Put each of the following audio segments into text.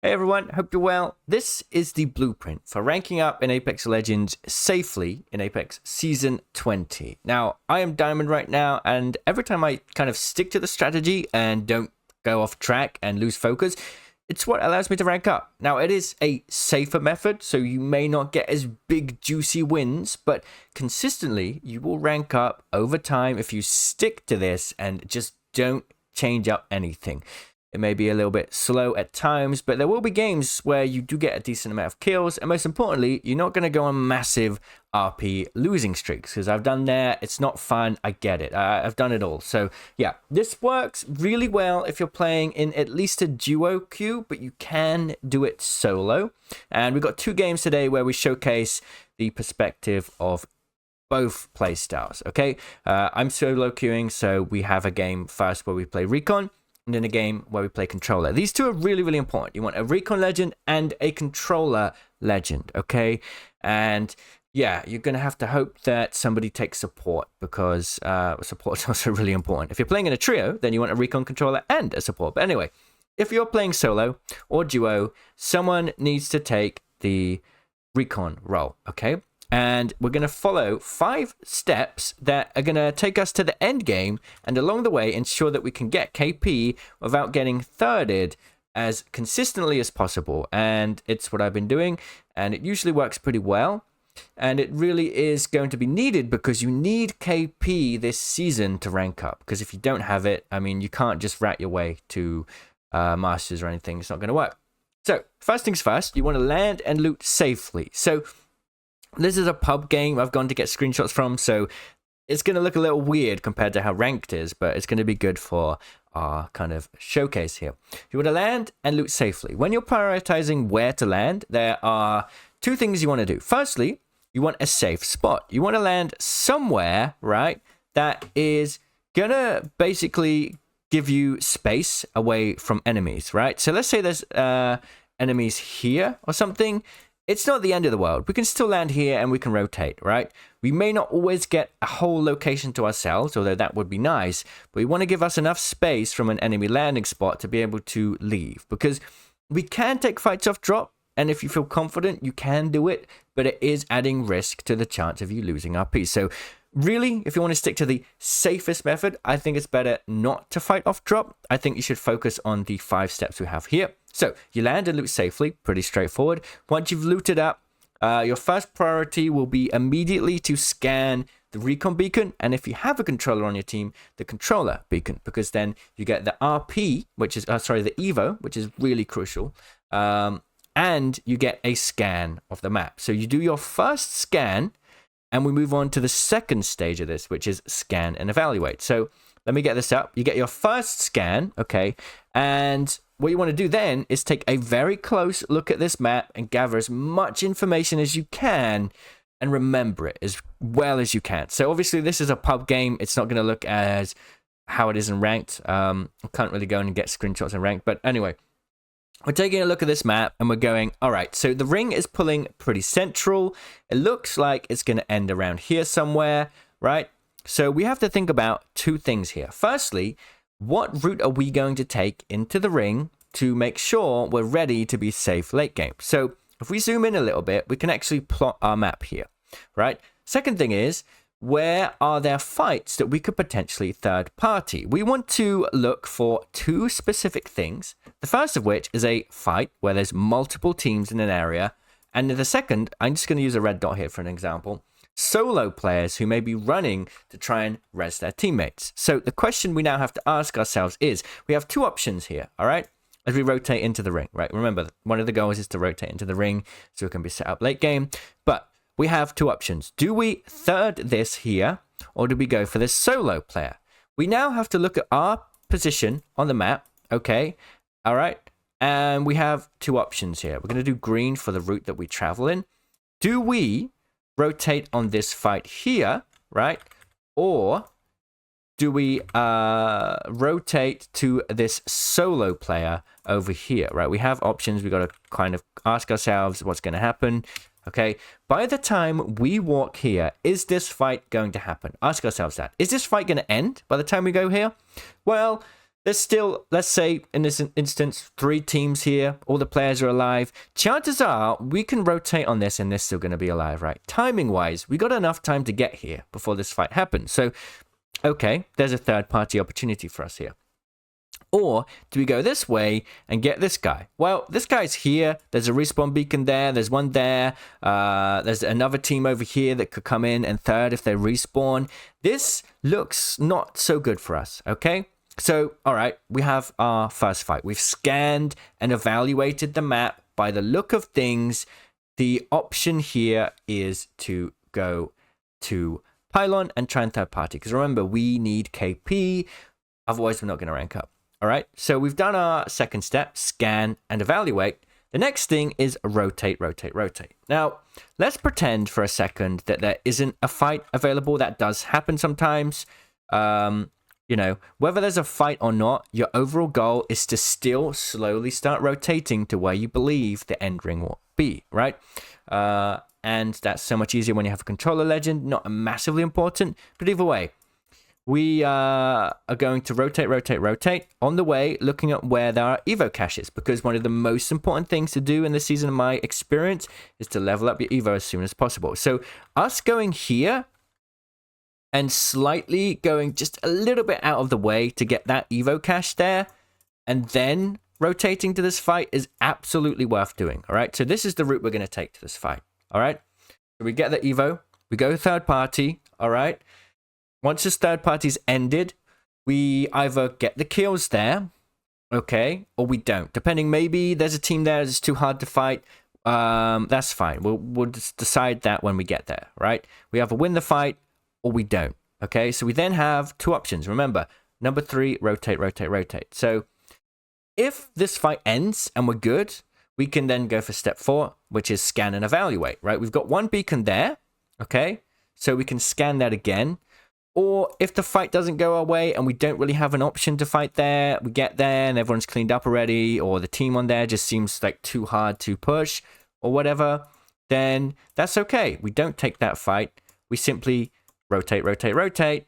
Hey everyone, hope you're well. This is the blueprint for ranking up in Apex Legends safely in Apex Season 20. Now, I am Diamond right now, and every time I kind of stick to the strategy and don't go off track and lose focus, it's what allows me to rank up. Now, it is a safer method, so you may not get as big, juicy wins, but consistently, you will rank up over time if you stick to this and just don't change up anything. It may be a little bit slow at times, but there will be games where you do get a decent amount of kills. And most importantly, you're not going to go on massive RP losing streaks, because I've done that. It's not fun. I get it. I've done it all. So yeah, this works really well if you're playing in at least a duo queue, but you can do it solo. And we've got two games today where we showcase the perspective of both playstyles. Okay, I'm solo queuing, so we have a game first where we play Recon, and in a game where we play Controller. These two are really, really important. You want a Recon Legend and a Controller Legend, okay? And yeah, you're going to have to hope that somebody takes support, because support is also really important. If you're playing in a trio, then you want a Recon Controller and a support. But anyway, if you're playing solo or duo, someone needs to take the Recon role, okay? And we're going to follow 5 steps that are going to take us to the end game, and along the way ensure that we can get KP without getting thirded as consistently as possible. And it's what I've been doing, and it usually works pretty well. And it really is going to be needed, because you need KP this season to rank up. Because if you don't have it, I mean, you can't just rat your way to Masters or anything. It's not going to work. So first things first, you want to land and loot safely. So this is a pub game I've gone to get screenshots from, so it's going to look a little weird compared to how ranked is, but it's going to be good for our kind of showcase here. You want to land and loot safely. When you're prioritizing where to land, there are 2 things you want to do. Firstly, you want a safe spot. You want to land somewhere, right, that is going to basically give you space away from enemies, right? So let's say there's enemies here or something. It's not the end of the world. We can still land here and we can rotate, right? We may not always get a whole location to ourselves, although that would be nice, but we want to give us enough space from an enemy landing spot to be able to leave, because we can take fights off drop, and if you feel confident, you can do it, but it is adding risk to the chance of you losing RP. So really, if you want to stick to the safest method, I think it's better not to fight off drop. I think you should focus on the 5 steps we have here. So you land and loot safely, pretty straightforward. Once you've looted up, your first priority will be immediately to scan the Recon beacon, and if you have a controller on your team, the controller beacon, because then you get the RP, which is, the Evo, which is really crucial, and you get a scan of the map. So you do your first scan, and we move on to the second stage of this, which is scan and evaluate. So let me get this up. You get your first scan, okay, and what you want to do then is take a very close look at this map and gather as much information as you can and remember it as well as you can. So obviously this is a pub game. It's not going to look as how it is in ranked. I can't really go and get screenshots in ranked, but anyway, we're taking a look at this map and we're going, all right, so the ring is pulling pretty central. It looks like it's going to end around here somewhere, right? So we have to think about 2 things here. Firstly, what route are we going to take into the ring to make sure we're ready to be safe late game? So if we zoom in a little bit, we can actually plot our map here, right? Second thing is, where are there fights that we could potentially third party? We want to look for 2 specific things. The first of which is a fight where there's multiple teams in an area. And the second, I'm just going to use a red dot here for an example, solo players who may be running to try and res their teammates. So the question we now have to ask ourselves is, we have 2 options here, all right, as we rotate into the ring, right? Remember, one of the goals is to rotate into the ring so it can be set up late game, but we have 2 options. Do we third this here, or do we go for this solo player? We now have to look at our position on the map, okay, all right, and we have 2 options here. We're going to do green for the route that we travel in. Do we rotate on this fight here, right? Or do we rotate to this solo player over here, right? We have options. We got to kind of ask ourselves what's going to happen. Okay, by the time we walk here, is this fight going to happen? Ask ourselves that. Is this fight going to end by the time we go here? Well, There's still, let's say in this instance, 3 teams here. All the players are alive. Chances are we can rotate on this and they're still going to be alive, right? Timing wise, we got enough time to get here before this fight happens. So, okay, there's a third party opportunity for us here. Or do we go this way and get this guy? Well, this guy's here. There's a respawn beacon there. There's one there. There's another team over here that could come in and third if they respawn. This looks not so good for us, okay? So, all right, we have our first fight. We've scanned and evaluated the map. By the look of things, the option here is to go to Pylon and try and third party. Because remember, we need KP. Otherwise, we're not going to rank up. All right, so we've done our second step, scan and evaluate. The next thing is rotate, rotate, rotate. Now, let's pretend for a second that there isn't a fight available. That does happen sometimes. You know, whether there's a fight or not, your overall goal is to still slowly start rotating to where you believe the end ring will be, right? And that's so much easier when you have a controller legend. Not massively important, but either way. We are going to rotate, rotate, rotate on the way, looking at where there are Evo caches, because one of the most important things to do in this season, in my experience, is to level up your Evo as soon as possible. So us going here and slightly going just a little bit out of the way to get that Evo cache there, and then rotating to this fight is absolutely worth doing, all right? So this is the route we're going to take to this fight, all right? So we get the Evo, we go third party, all right? Once this third party's ended, we either get the kills there, okay, or we don't. Depending, maybe there's a team there that's too hard to fight. That's fine. We'll just decide that when we get there, right? We either win the fight or we don't, okay? So we then have 2 options. Remember, number 3, rotate, rotate, rotate. So if this fight ends and we're good, we can then go for step 4, which is scan and evaluate, right? We've got 1 beacon there, okay? So we can scan that again. Or if the fight doesn't go our way and we don't really have an option to fight there, we get there and everyone's cleaned up already, or the team on there just seems like too hard to push or whatever, then that's okay. We don't take that fight. We simply rotate, rotate, rotate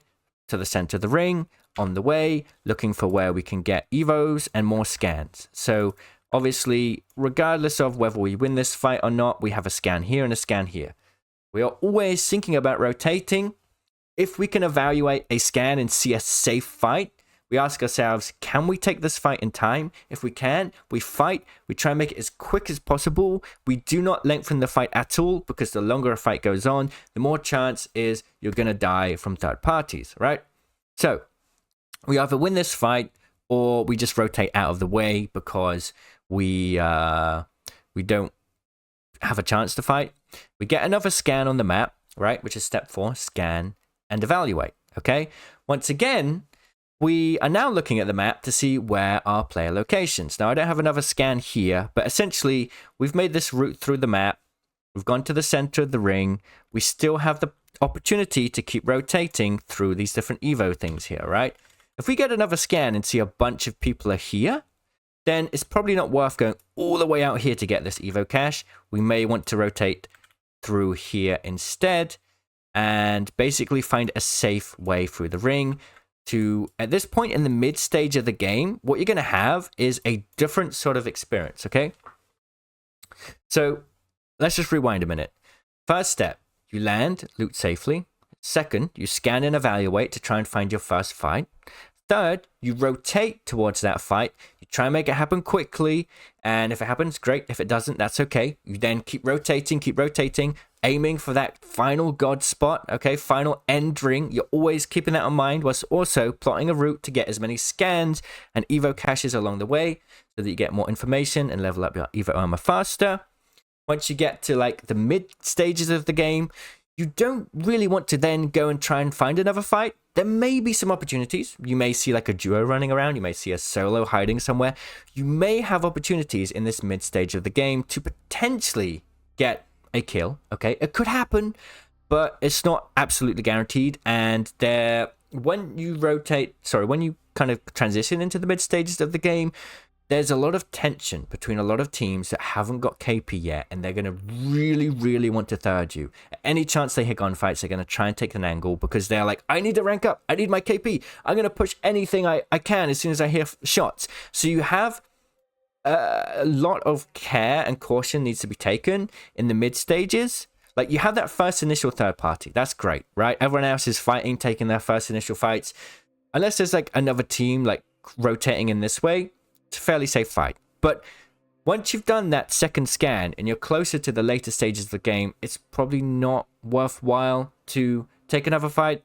to the center of the ring on the way, looking for where we can get Evos and more scans. So obviously, regardless of whether we win this fight or not, we have a scan here and a scan here. We are always thinking about rotating. If we can evaluate a scan and see a safe fight, we ask ourselves, can we take this fight in time? If we can, we fight. We try and make it as quick as possible. We do not lengthen the fight at all, because the longer a fight goes on, the more chance is you're going to die from third parties, right? So we either win this fight or we just rotate out of the way because we don't have a chance to fight. We get another scan on the map, right? Which is step 4, scan and evaluate, okay? Once again, we are now looking at the map to see where are player locations. Now, I don't have another scan here, but essentially, we've made this route through the map. We've gone to the center of the ring. We still have the opportunity to keep rotating through these different Evo things here, right? If we get another scan and see a bunch of people are here, then it's probably not worth going all the way out here to get this Evo cache. We may want to rotate through here instead, and basically find a safe way through the ring. To, at this point in the mid stage of the game, what you're going to have is a different sort of experience, okay? So let's just rewind a minute. First step, you land, loot safely. Second, you scan and evaluate to try and find your first fight. Third, you rotate towards that fight. You try and make it happen quickly. And if it happens, great. If it doesn't, that's okay. You then keep rotating, aiming for that final god spot, okay? Final end ring. You're always keeping that in mind, whilst also plotting a route to get as many scans and Evo caches along the way so that you get more information and level up your Evo armor faster. Once you get to like the mid stages of the game, you don't really want to then go and try and find another fight. There may be some opportunities. You may see like a duo running around. You may see a solo hiding somewhere. You may have opportunities in this mid stage of the game to potentially get a kill. Okay, it could happen, but it's not absolutely guaranteed. And when you kind of transition into the mid stages of the game, there's a lot of tension between a lot of teams that haven't got KP yet, and they're going to really, really want to third you. At any chance they hit gunfights, they're going to try and take an angle because they're like, I need to rank up. I need my KP. I'm going to push anything I can as soon as I hear shots. So you have a lot of care and caution needs to be taken in the mid stages. Like, you have that first initial third party. That's great, right? Everyone else is fighting, taking their first initial fights. Unless there's like another team like rotating in this way, it's a fairly safe fight. But once you've done that second scan and you're closer to the later stages of the game, it's probably not worthwhile to take another fight.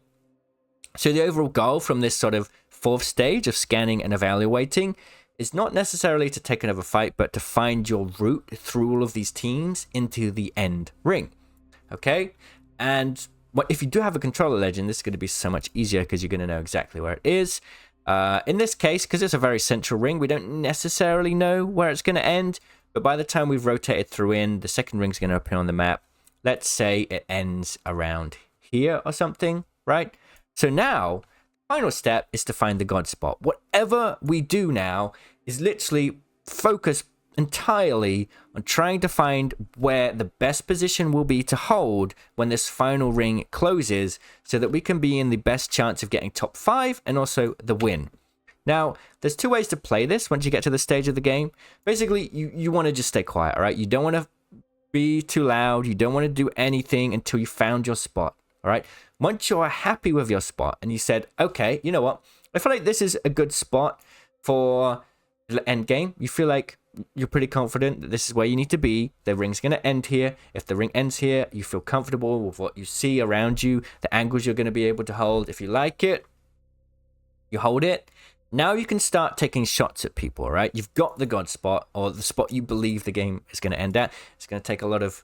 So the overall goal from this sort of fourth stage of scanning and evaluating is not necessarily to take another fight, but to find your route through all of these teams into the end ring. Okay? And if you do have a controller legend, this is going to be so much easier because you're going to know exactly where it is. In this case, because it's a very central ring, we don't necessarily know where it's going to end. But by the time we've rotated through in, the second ring's going to appear on the map. Let's say it ends around here or something, right? So now, final step is to find the God spot. Whatever we do now is literally focus entirely on trying to find where the best position will be to hold when this final ring closes, so that we can be in the best chance of getting top 5 and also the win. Now, there's two ways to play this once you get to this stage of the game. Basically, you want to just stay quiet, all right? You don't want to be too loud. You don't want to do anything until you found your spot, all right? Once you're happy with your spot and you said, okay, you know what? I feel like this is a good spot for the end game. You feel like you're pretty confident that this is where you need to be. The ring's going to end here. If the ring ends here, you feel comfortable with what you see around you, the angles you're going to be able to hold. If you like it, you hold it. Now you can start taking shots at people, all right? You've got the God spot, or the spot you believe the game is going to end at. It's going to take a lot of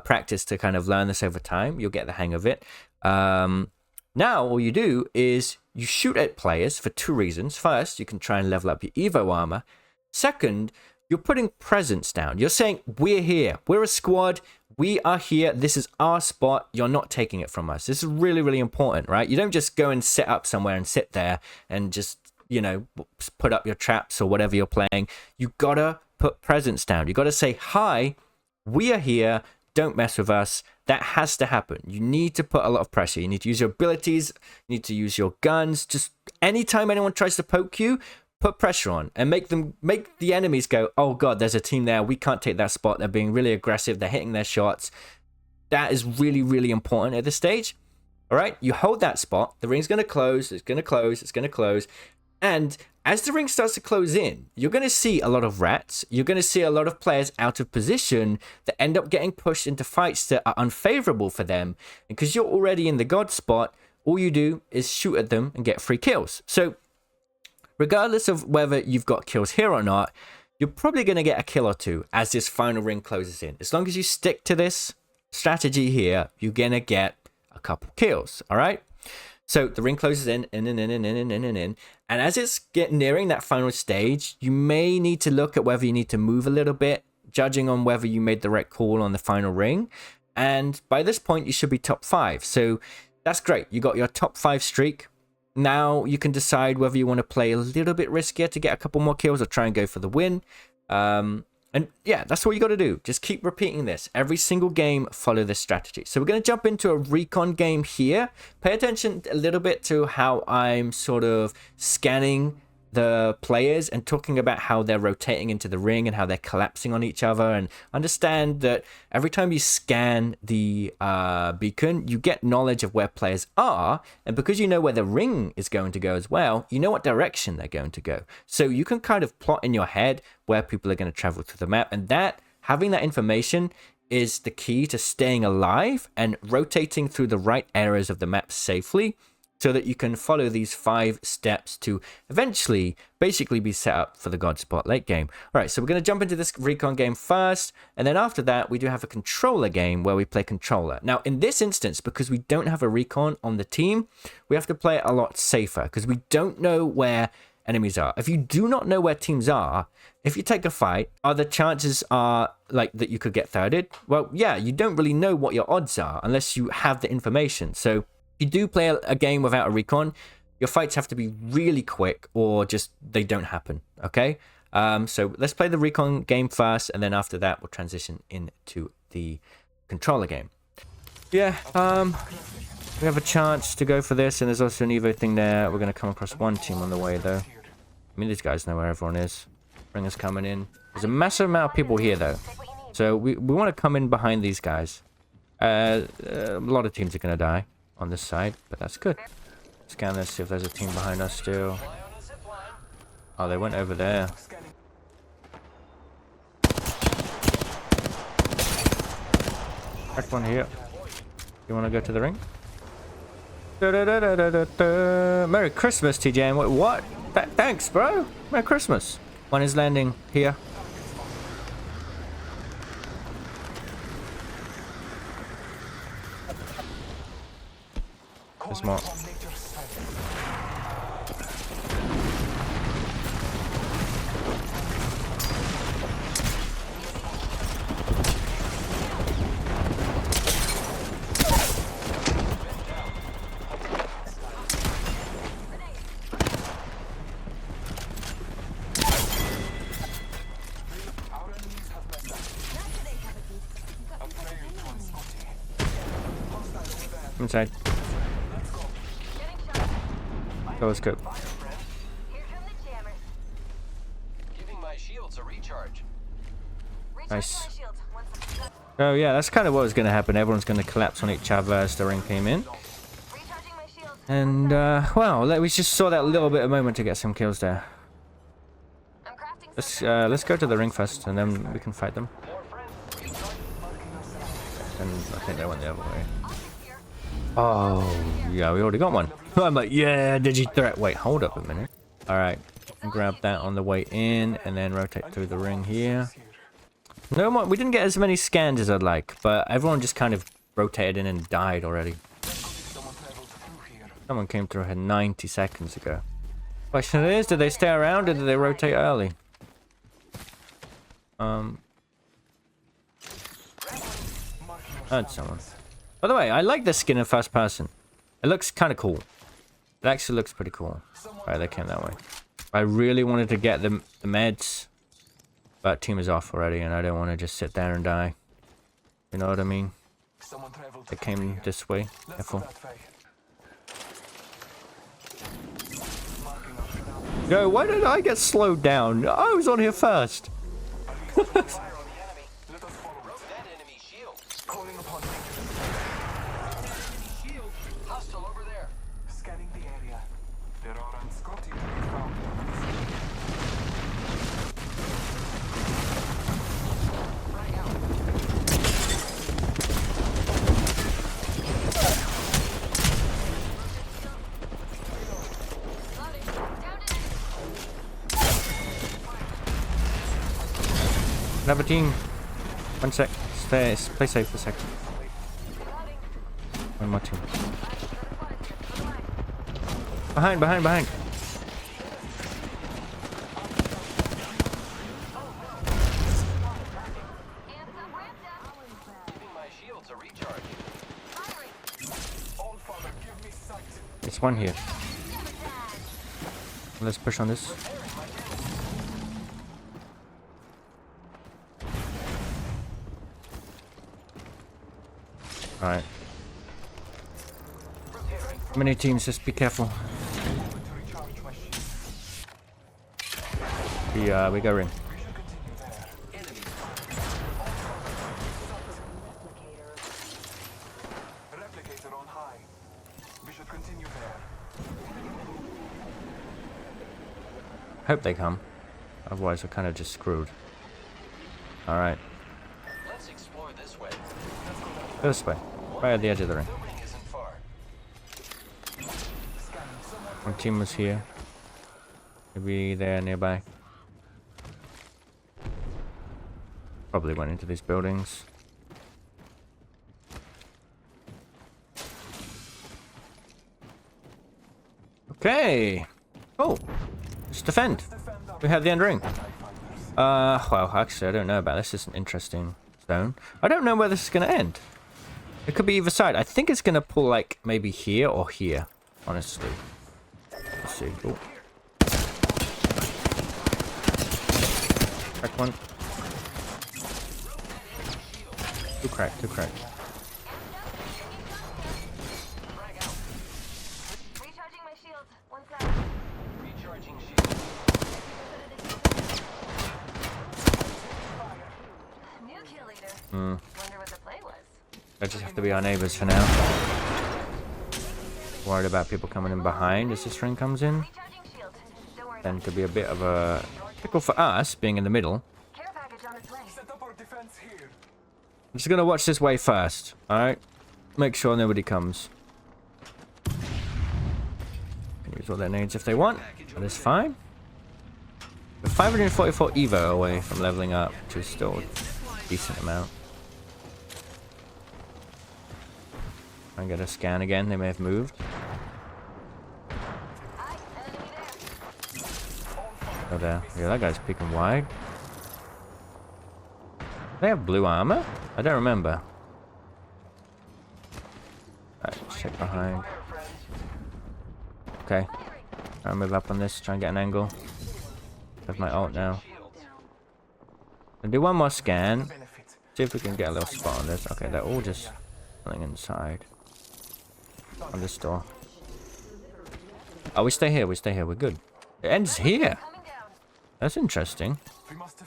practice to kind of learn this over time. You'll get the hang of it. Now all you do is you shoot at players for two reasons. First, you can try and level up your Evo armor. Second, you're putting presence down. You're saying, we're here. We're a squad. We are here. This is our spot. You're not taking it from us. This is really, really important, right? You don't just go and set up somewhere and sit there and just, you know, put up your traps or whatever you're playing. You gotta put presence down. You gotta say, hi, we are here. Don't mess with us. That has to happen. You need to put a lot of pressure. You need to use your abilities. You need to use your guns. Just anytime anyone tries to poke you, put pressure on and make the enemies go, oh god, there's a team there. We can't take that spot. They're being really aggressive. They're hitting their shots. That is really, really important at this stage. All right, you hold that spot. The ring's going to close. It's going to close. It's going to close. And as the ring starts to close in, you're going to see a lot of rats. You're going to see a lot of players out of position that end up getting pushed into fights that are unfavorable for them. And because you're already in the God spot, all you do is shoot at them and get free kills. So regardless of whether you've got kills here or not, you're probably going to get a kill or two as this final ring closes in. As long as you stick to this strategy here, you're going to get a couple kills, all right? So the ring closes in. And as it's nearing that final stage, you may need to look at whether you need to move a little bit, judging on whether you made the right call on the final ring. And by this point, you should be top 5. So that's great. You got your top 5 streak. Now you can decide whether you want to play a little bit riskier to get a couple more kills or try and go for the win. And yeah, that's what you got to do. Just keep repeating this. Every single game, follow this strategy. So we're going to jump into a recon game here. Pay attention a little bit to how I'm sort of scanning the players and talking about how they're rotating into the ring and how they're collapsing on each other, and understand that every time you scan the beacon, you get knowledge of where players are, and because you know where the ring is going to go as well, you know what direction they're going to go. So you can kind of plot in your head where people are going to travel through the map, and that having that information is the key to staying alive and rotating through the right areas of the map safely, so that you can follow these 5 steps to eventually basically be set up for the God spot late game. All right, so we're going to jump into this recon game first, and then after that, we do have a controller game where we play controller. Now, in this instance, because we don't have a recon on the team, we have to play it a lot safer because we don't know where enemies are. If you do not know where teams are, if you take a fight, are the chances are like that you could get thirded? Well, yeah, you don't really know what your odds are unless you have the information. So if you do play a game without a recon, your fights have to be really quick or just they don't happen, okay? So let's play the Recon game first, and then after that we'll transition into the controller game. Yeah, we have a chance to go for this, and there's also an Evo thing there. We're going to come across one team on the way, though. I mean, these guys know where everyone is. Ringer's coming in. There's a massive amount of people here, though. So we want to come in behind these guys. A lot of teams are going to die on this side, but that's good. Scan this, see if there's a team behind us still. Oh, they went over there. Back one here. You want to go to the ring? Merry Christmas, TJ. What? Thanks, bro. Merry Christmas. One is landing here. There's more. Inside. That was good. Nice. Oh yeah, that's kind of what was going to happen. Everyone's going to collapse on each other as the ring came in. And, well, we just saw that little bit of moment to get some kills there. Let's go to the ring first, and then we can fight them. And I think they went the other way. Oh, yeah, we already got one. I'm like, yeah, digi threat. Wait, hold up a minute. All right, grab that on the way in, and then rotate through the ring here. No more. We didn't get as many scans as I'd like, but everyone just kind of rotated in and died already. Someone came through here 90 seconds ago. Question is, did they stay around or did they rotate early? Heard someone. By the way, I like this skin in first person. It looks kind of cool. It actually looks pretty cool. Alright, they came that way. I really wanted to get the meds, but team is off already, and I don't want to just sit there and die. You know what I mean? They came this way. Careful. Yo, why did I get slowed down? I was on here first. Another team. One sec. Play safe for a second. One more team. Behind. It's one here. Let's push on this. Alright. Many teams, just be careful. We go in. Hope they come. Otherwise we're kind of just screwed. Alright. This way. Right at the edge of the ring. One team was here. Maybe they're nearby. Probably went into these buildings. Okay. Oh. Just defend. We have the end ring. Well, actually, I don't know about this. This is an interesting zone. I don't know where this is going to end. It could be either side. I think it's going to pull, like, maybe here or here, honestly. Let's see. Ooh. Crack one. Two crack, two crack. Recharging my shields. One sec. Recharging shields. New kill leader. Wonder what the play was. I just have to be our neighbors for now. Worried about people coming in behind as this ring comes in. Recharging shield. Don't worry. Then could be a bit of a pickle for us being in the middle. Care package on its way. Set up our defense here. I'm just gonna watch this way first. Alright? Make sure nobody comes. Can use all their nades if they want. That is fine. We're 544 Evo away from leveling up, which is still a decent amount. Try and get a scan again. They may have moved. Oh, there. Yeah, that guy's peeking wide. They have blue armor? I don't remember. Alright, let's check behind. Okay. Try and move up on this, try and get an angle. Have my ult now. I'll do one more scan. See if we can get a little spot on this. Okay, they're all just pulling inside. On this door. Oh, we stay here, we're good. It ends here. That's interesting.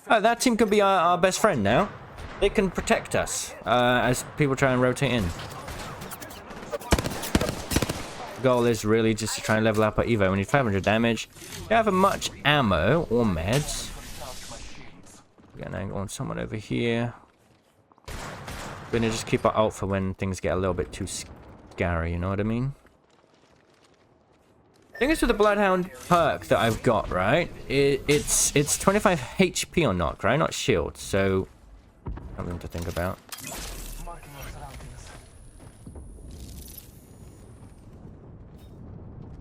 Oh, that team could be our best friend now. They can protect us as people try and rotate in. The goal is really just to try and level up our Evo. We need 500 damage. Don't have much ammo or meds. Get an angle on someone over here. We're gonna just keep our ult for when things get a little bit too scary, you know what I mean? I think it's with the Bloodhound perk that I've got, right? It's 25 HP on knock, right? Not shield, so something to think about.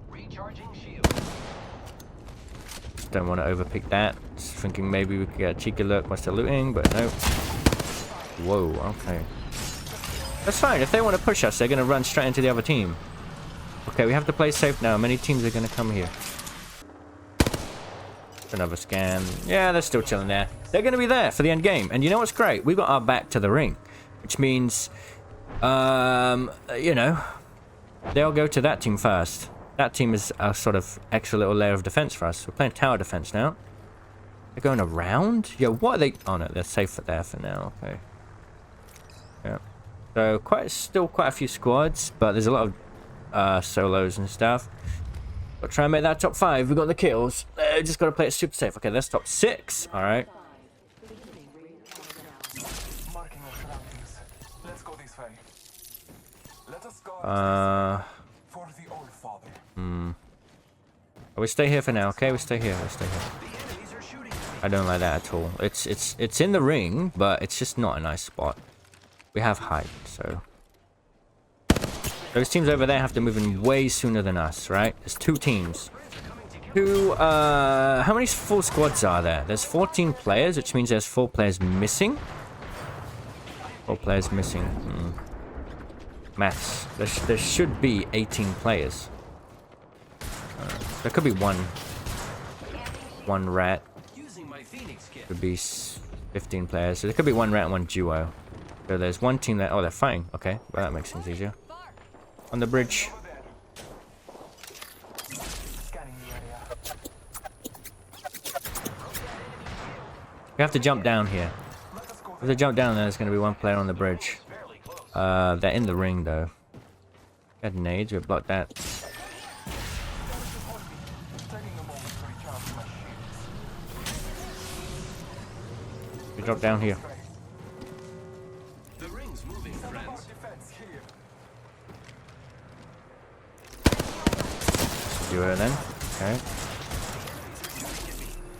Recharging shield. Just don't want to overpick that. Just thinking maybe we could get a cheeky look while still looting, but no. Whoa, okay. That's fine. If they want to push us, they're going to run straight into the other team. Okay, we have to play safe now. Many teams are going to come here. Another scan. Yeah, they're still chilling there. They're going to be there for the end game. And you know what's great? We got our back to the ring. Which means, you know, they'll go to that team first. That team is a sort of extra little layer of defense for us. We're playing tower defense now. They're going around? Yo, what are they? Oh, no, they're safe there for now. Okay. Yeah. So, still quite a few squads, but there's a lot of solos and stuff. But try and make that top 5. We got the kills. Just got to play it super safe. Okay, that's top 6. All right. Marking our surroundings. Let's go this way. Let us go for the old father. We stay here for now. Okay, we stay here. We stay here. I don't like that at all. It's in the ring, but it's just not a nice spot. We have height, so those teams over there have to move in way sooner than us, right? There's 2 teams. How many full squads are there? There's 14 players, which means there's 4 players missing. 4 players missing. Maths. There should be 18 players. There could be one rat. Could be 15 players. So there could be 1 rat and 1 duo. So there's 1 team that... Oh, they're fighting. Okay, well, that makes things easier. On the bridge. We have to jump down here. If they jump down, there's going to be 1 player on the bridge. They're in the ring, though. Got nades. We've blocked that. We drop down here. Do it then. Okay.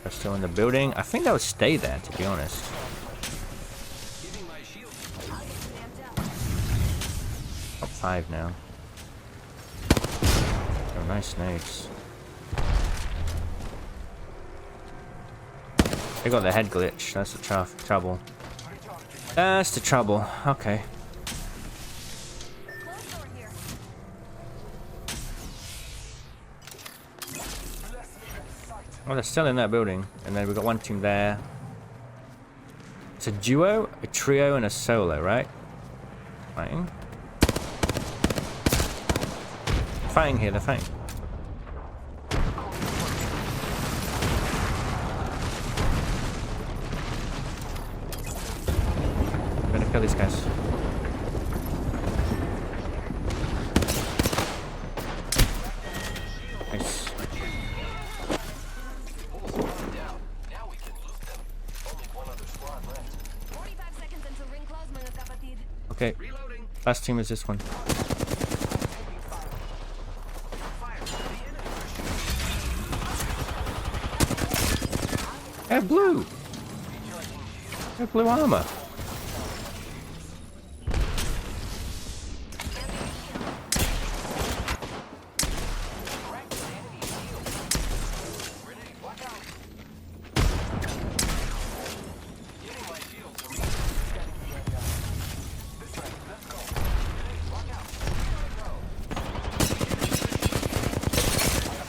They're still in the building. I think they would stay there, to be honest. Top 5 now. Oh, nice nades. They got the head glitch. That's the trouble. That's the trouble. Okay. Well, they're still in that building. And then we've got 1 team there. It's a duo, a trio, and a solo, right? Fighting. Fighting here, they're fighting. I'm gonna kill these guys. Nice. 45 seconds until ring close, mga kapatid. Okay, last team is this one. I have blue. I have blue armor.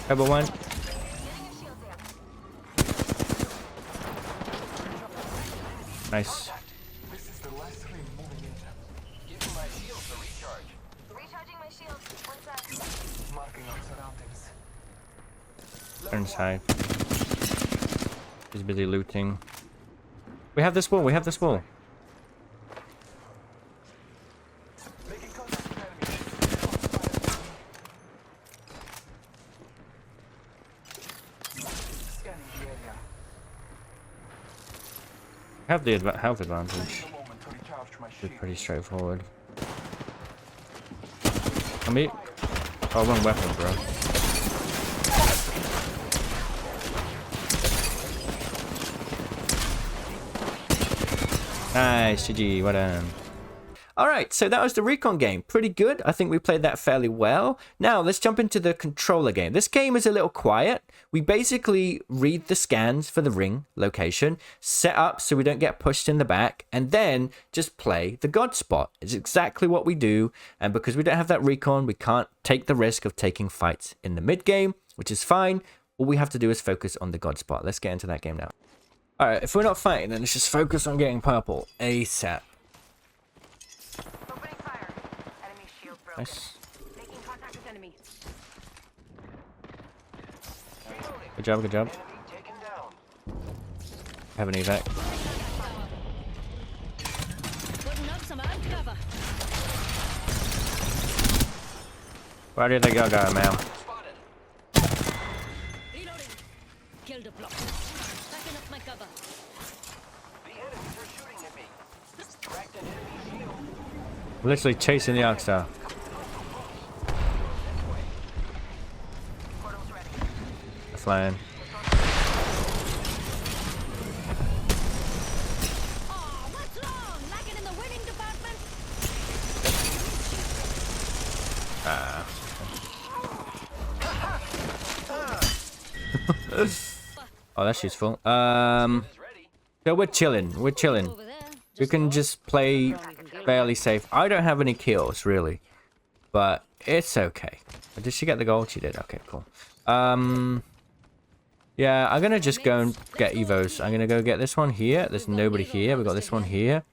Cover one. Nice. This is the last ring moving in. Give me my shield to recharge. Recharging my shields. One sec. Marking our surroundings. Turn side. He's busy looting. We have this wall. We have this wall. Making contact with enemies. Scanning the area. Have the health advantage. A moment to recharge my It's shield. pretty straightforward. I mean, oh, wrong weapon, bro. Nice, GG, well done. Alright, so that was the Recon game. Pretty good. I think we played that fairly well. Now, let's jump into the controller game. This game is a little quiet. We basically read the scans for the ring location, set up so we don't get pushed in the back, and then just play the God spot. It's exactly what we do, and because we don't have that Recon, we can't take the risk of taking fights in the mid game, which is fine. All we have to do is focus on the God spot. Let's get into that game now. Alright, if we're not fighting, then let's just focus on getting purple ASAP. Opening fire. Enemy shield broken. Nice. Making contact with enemy. Good job, good job. Enemy taken down. Have an evac. Putting up some armed cover. Where did they go, man? Spotted. Reloading. Killed a block. Backing up my cover. The enemies are shooting at me. Cracked an enemy shield. Literally chasing the Arcstar. Portal's ready. Flying. Oh, what's wrong? Lagging in the winning department? Oh, that's useful. Is ready. So we're chilling. We're chilling. Over there. We can just play fairly safe. I don't have any kills really, but it's okay. Did she get the gold? She did. Okay, cool. Yeah, I'm gonna just go and get evos. I'm gonna go get this one here. There's nobody here. We got this one here.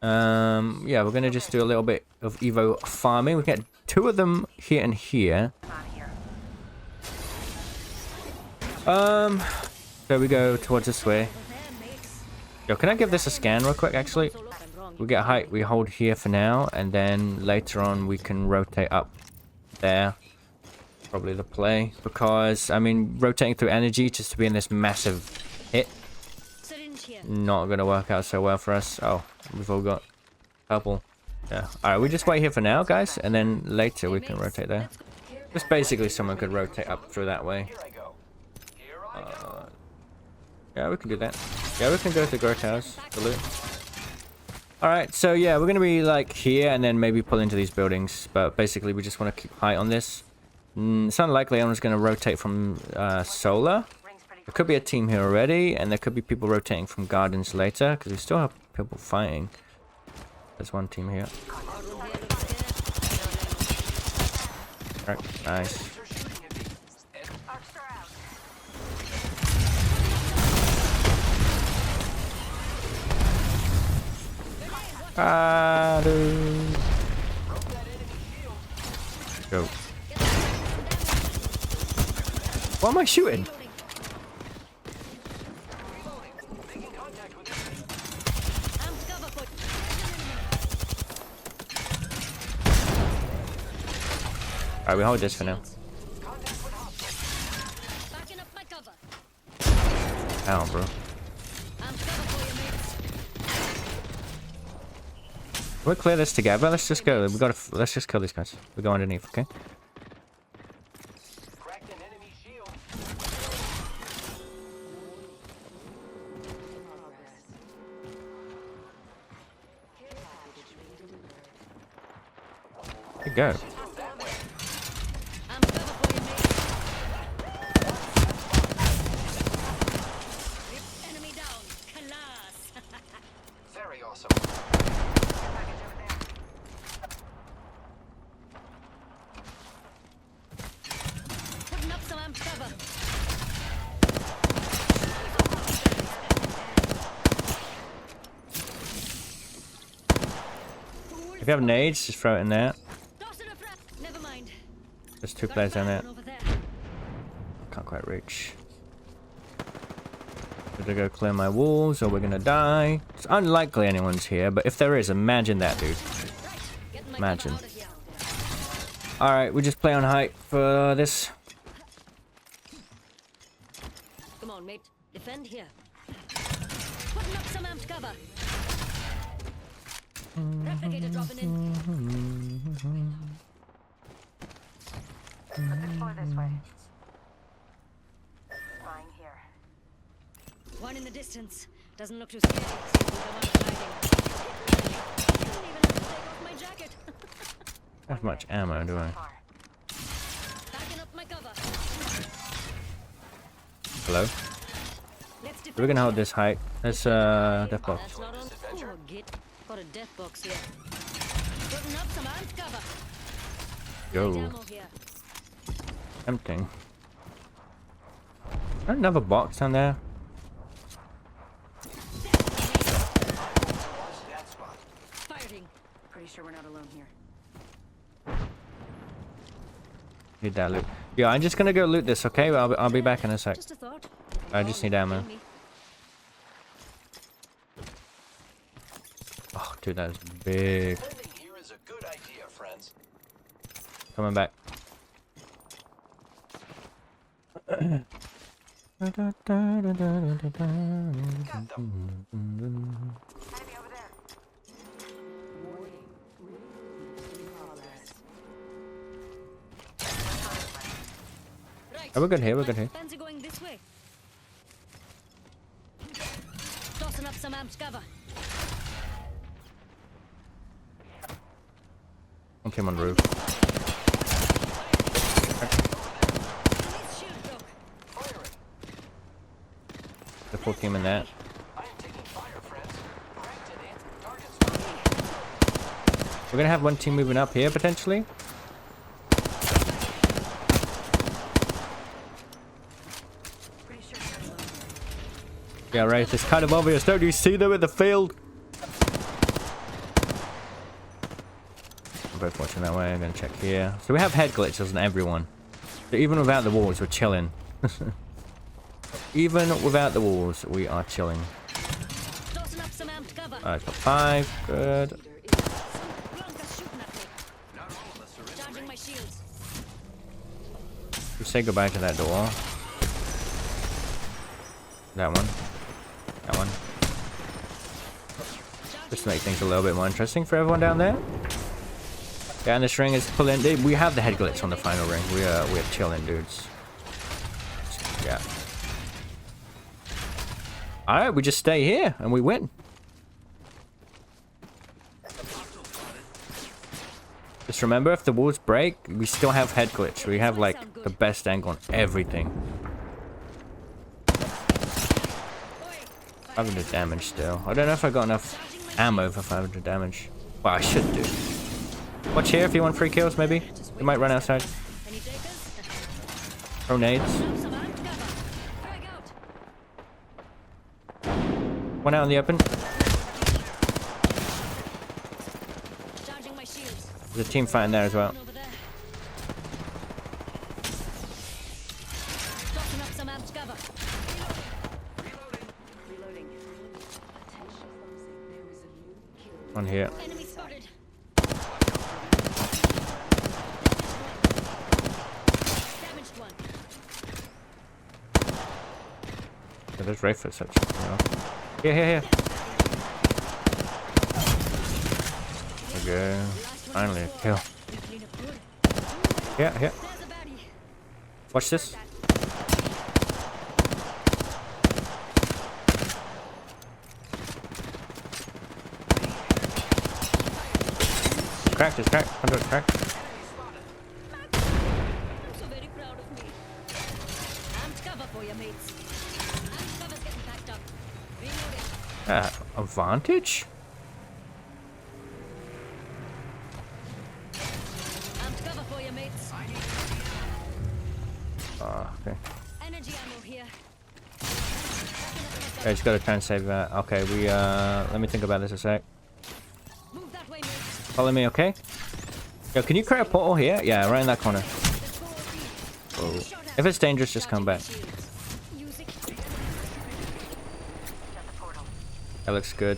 Yeah, we're gonna just do a little bit of evo farming. We get 2 of them here and here. So we go towards this way. Yo, can I give this a scan real quick, actually? We get height, we hold here for now, and then later on we can rotate up there. Probably the play, because, I mean, rotating through energy just to be in this massive hit, not gonna work out so well for us. Oh, we've all got purple. Yeah. Alright, we just wait here for now, guys, and then later we can rotate there. Just basically someone could rotate up through that way. Here I go. Here I go. Yeah, we can do that. Yeah, we can go to Growth House to loot. Alright, so yeah, we're going to be like here and then maybe pull into these buildings. But basically, we just want to keep height on this. It's unlikely I'm just going to rotate from Solar. There could be a team here already, and there could be people rotating from Gardens later, because we still have people fighting. There's one team here. Alright, nice. They're shooting at me. Arcstar out. Ah, dude. Go. What am I shooting? Making contact with Alright, we hold this for now. Backing up my cover. Ow, bro. I'm cover for you, mates. We'll clear this together. Let's just go. Let's just kill these guys. We go underneath, okay? cracked an enemy shield. There you go. I'm cover for you, mates. Enemy down. Class. Very awesome. Putting up some amped cover. If you have nades, just throw it in there. Tossing a frag. Never mind. There's two Got a players down bad there. one over there. Can't quite reach. Gonna go clear my walls or we're gonna die. It's unlikely anyone's here, but if there is, imagine that, dude. Getting my Imagine. cover out of here. Alright, we just play on height for this. Come on, mate. Defend here. Putting up some amped cover. Replicator dropping in. Let's explore this way. Spying here. One in the distance. Doesn't look too scary. Seems to come out of hiding. Didn't even have to take off my jacket. Not much ammo, do I? Far. Backing up my cover. Hello? Let's defend. We're gonna hold here. this height. Let's death box. That's not on. Oh, git. Got a death box here. Putting up some amped cover. Go. Ammo here. Tempting. Another box down there. That spot. Firing. Pretty sure we're not alone here. Need that loot. Yeah, I'm just gonna go loot this, okay? I'll be back in a sec. Just a thought. I just need ammo. Me. Oh, dude, that's big. Defending here is a good idea, friends. Coming back. Enemy over there. Right. Oh, we're good here, we're good here. Fancy going this way. Tossing up some amped cover. One team on the roof. Enemy's shield broke. Firing. The full team in there. I am taking fire, friends. Cracked an target spot. We're gonna have one team moving up here, potentially. Pretty sure we're not alone here. Yeah, right. It's kind of obvious. Don't you see them in the field? We're both watching that way. I'm gonna check here. So we have head glitches on everyone. So even without the walls, we're chilling. Even without the walls, we are chilling. Tossing up some amped cover. Alright, got 5. Good. Blanca's shooting at me. Not all of us are in Charging my shields. We say goodbye to that door. That one. That one. Just to make things a little bit more interesting for everyone down there. Yeah, and this ring is pulling. We have the head glitch on the final ring. We're chilling, dudes. Yeah. Alright, we just stay here and we win. Just remember, if the walls break, we still have head glitch. We have like the best angle on everything. 500 damage still. I don't know if I got enough ammo for 500 damage. Well, I should do. Watch here if you want free kills, maybe. We might run outside. Any takers? Throw nades. Up some amped cover. Frag out. One out in the open. There's a team fighting there as well. Over there. Tossing up some amped cover. Reloading. On here. Enemy spotted. Damaged one. Yeah, there's Rayford such. Here, here, here. There we go. Finally a kill. We clean up good. Yeah, here. There's a baddie. Watch this. Cracked, it's cracked. 100 cracked. I'm so very proud of me. Amped cover for you, mates. Amped cover's getting packed up. Reloading. Advantage? Amped cover for you, mates. Okay. Energy ammo here. I just gotta try and save that. Okay, let me think about this a sec. Move that way, mates. Follow me, okay? Yo, can you create a portal here? Yeah, right in that corner. Let's go OP. Oh. If it's dangerous, just come back. Use it. That looks good.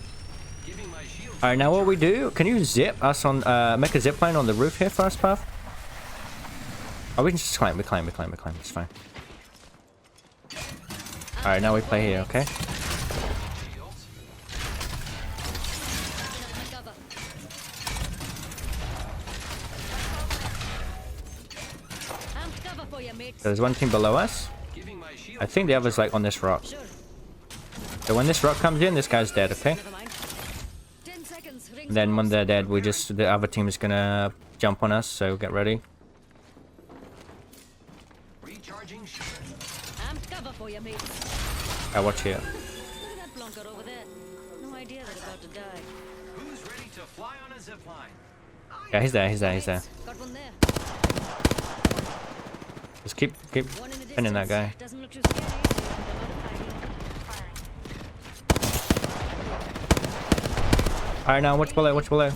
Alright, now what we do, can you zip us on, make a zip line on the roof here for us, Puff? Oh, we can just climb, we climb, it's fine. Alright, now we play here, okay? Cover. Amped cover for you, mates. There's one team below us. I think the other's like on this rock. Sure. So when this rock comes in, this guy's dead, okay? Never mind. 10 seconds. Rings And then when close. they're dead, the other team is gonna jump on us, so get ready. Recharging shield. Amped cover for you, mates. Watch here. Look at that blunker over there. No idea they're about to die. Who's ready to fly on a zip line? Yeah, he's there, he's there, he's there. Got one there. Just keep One in the pinning that guy. distance. Doesn't look too scary. Alright, now watch below, watch below. So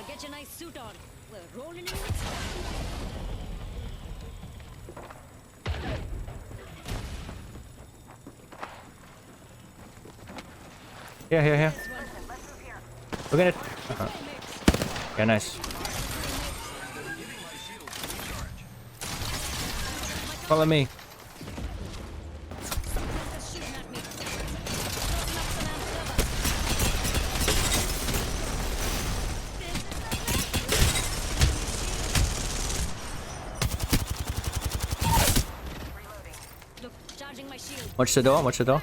get your nice suit on. We're rolling in. Here. We're gonna... Yeah, nice. Follow me. Shooting at me. Look, charging my shield. Watch the door, watch the door.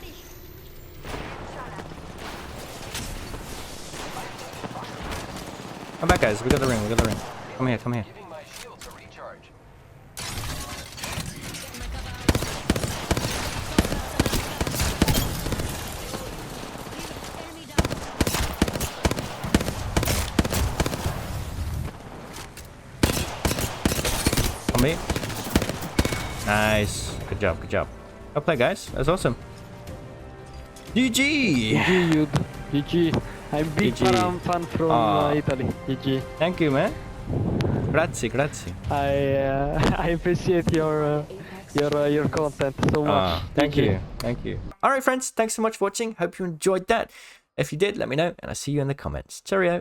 Come back, guys. We got the ring, we got the ring. Come here, come here. Giving my shield to recharge. Getting my cover out. Enemy down. On me. Nice. Good job, good job. Well played, guys. That's awesome. GG! GG, Yud. GG. I'm big GG. fan from Italy. GG. Thank you, man. Grazie, grazie. I appreciate your content so much. Thank GG. you, thank you. Alright, friends. Thanks so much for watching. Hope you enjoyed that. If you did, let me know, and I'll see you in the comments. Cheerio.